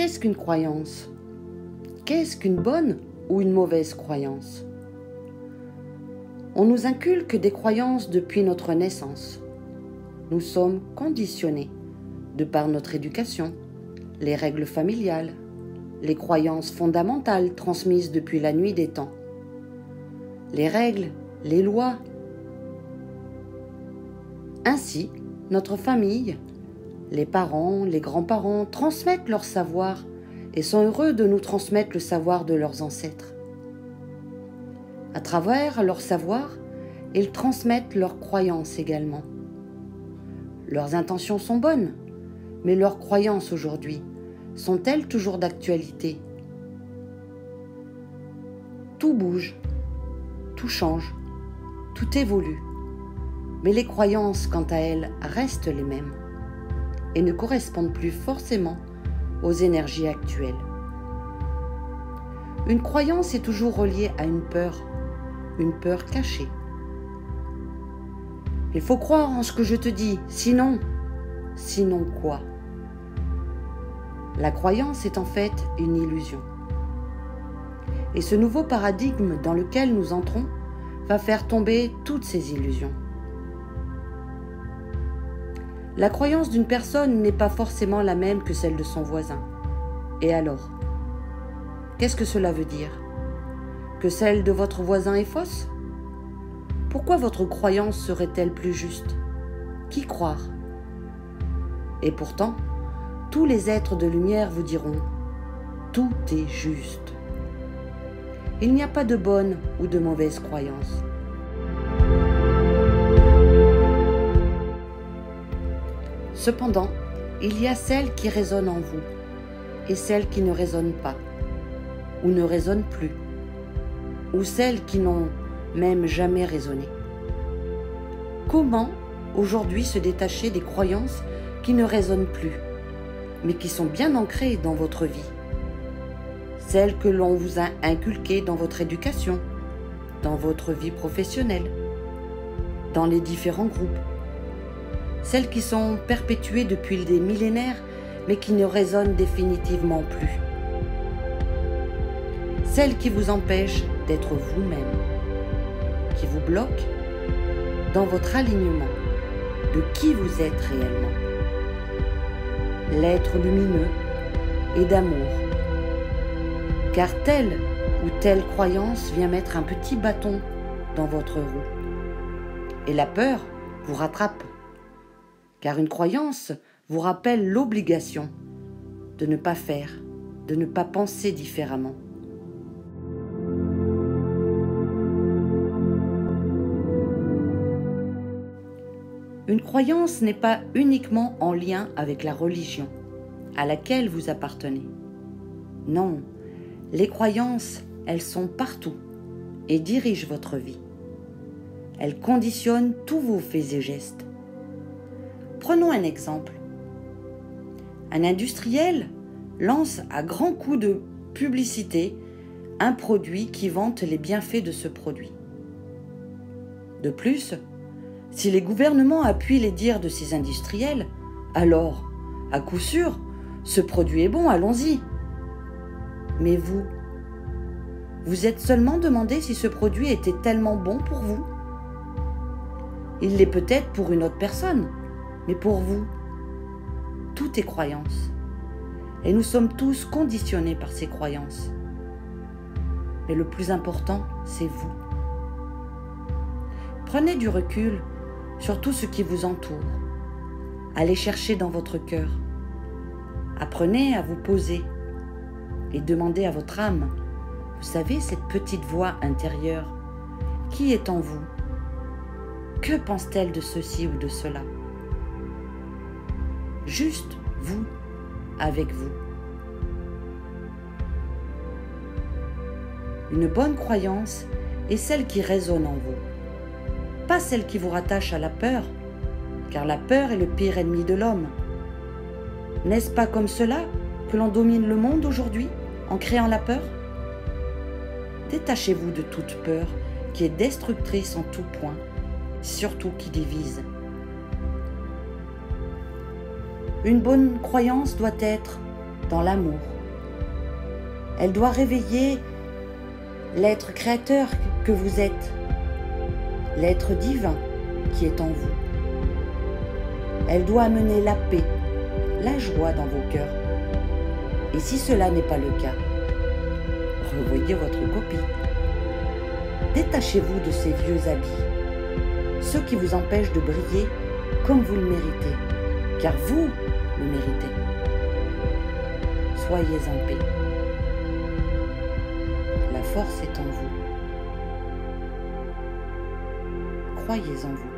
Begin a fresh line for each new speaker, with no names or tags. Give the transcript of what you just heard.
qu'est-ce qu'une croyance? Qu'est-ce qu'une bonne ou une mauvaise croyance? On nous inculque des croyances depuis notre naissance. Nous sommes conditionnés de par notre éducation, les règles familiales, les croyances fondamentales transmises depuis la nuit des temps, les règles, les lois. Ainsi, notre famille, les parents, les grands-parents transmettent leur savoir et sont heureux de nous transmettre le savoir de leurs ancêtres. À travers leur savoir, ils transmettent leurs croyances également. Leurs intentions sont bonnes, mais leurs croyances aujourd'hui sont-elles toujours d'actualité? Tout bouge, tout change, tout évolue, mais les croyances, quant à elles, restent les mêmes et ne correspondent plus forcément aux énergies actuelles. Une croyance est toujours reliée à une peur cachée. Il faut croire en ce que je te dis, sinon quoi? La croyance est en fait une illusion. Et ce nouveau paradigme dans lequel nous entrons va faire tomber toutes ces illusions. La croyance d'une personne n'est pas forcément la même que celle de son voisin. Et alors? Qu'est-ce que cela veut dire? Que celle de votre voisin est fausse? Pourquoi votre croyance serait-elle plus juste? Qui croire? Et pourtant, tous les êtres de lumière vous diront « Tout est juste ». Il n'y a pas de bonne ou de mauvaise croyance. Cependant, il y a celles qui résonnent en vous et celles qui ne résonnent pas, ou ne résonnent plus, ou celles qui n'ont même jamais résonné. Comment aujourd'hui se détacher des croyances qui ne résonnent plus, mais qui sont bien ancrées dans votre vie? Celles que l'on vous a inculquées dans votre éducation, dans votre vie professionnelle, dans les différents groupes. Celles qui sont perpétuées depuis des millénaires, mais qui ne résonnent définitivement plus. Celles qui vous empêchent d'être vous-même, qui vous bloquent dans votre alignement de qui vous êtes réellement. L'être lumineux et d'amour. Car telle ou telle croyance vient mettre un petit bâton dans votre roue. Et la peur vous rattrape. Car une croyance vous rappelle l'obligation de ne pas faire, de ne pas penser différemment. Une croyance n'est pas uniquement en lien avec la religion à laquelle vous appartenez. Non, les croyances, elles sont partout et dirigent votre vie. Elles conditionnent tous vos faits et gestes. Prenons un exemple. Un industriel lance à grands coups de publicité un produit qui vante les bienfaits de ce produit. De plus, si les gouvernements appuient les dires de ces industriels, alors, à coup sûr, ce produit est bon, allons-y. Mais vous êtes seulement demandé si ce produit était tellement bon pour vous? Il l'est peut-être pour une autre personne, mais pour vous, tout est croyance. Et nous sommes tous conditionnés par ces croyances. Mais le plus important, c'est vous. Prenez du recul sur tout ce qui vous entoure. Allez chercher dans votre cœur. Apprenez à vous poser et demandez à votre âme, vous savez, cette petite voix intérieure, qui est en vous? Que pense-t-elle de ceci ou de cela? Juste vous, avec vous. Une bonne croyance est celle qui résonne en vous, pas celle qui vous rattache à la peur, car la peur est le pire ennemi de l'homme. N'est-ce pas comme cela que l'on domine le monde aujourd'hui, en créant la peur? Détachez-vous de toute peur qui est destructrice en tout point, surtout qui divise. Une bonne croyance doit être dans l'amour. Elle doit réveiller l'être créateur que vous êtes, l'être divin qui est en vous. Elle doit amener la paix, la joie dans vos cœurs. Et si cela n'est pas le cas, revoyez votre copie. Détachez-vous de ces vieux habits, ceux qui vous empêchent de briller comme vous le méritez, car vous le méritez. Soyez en paix. La force est en vous. Croyez en vous.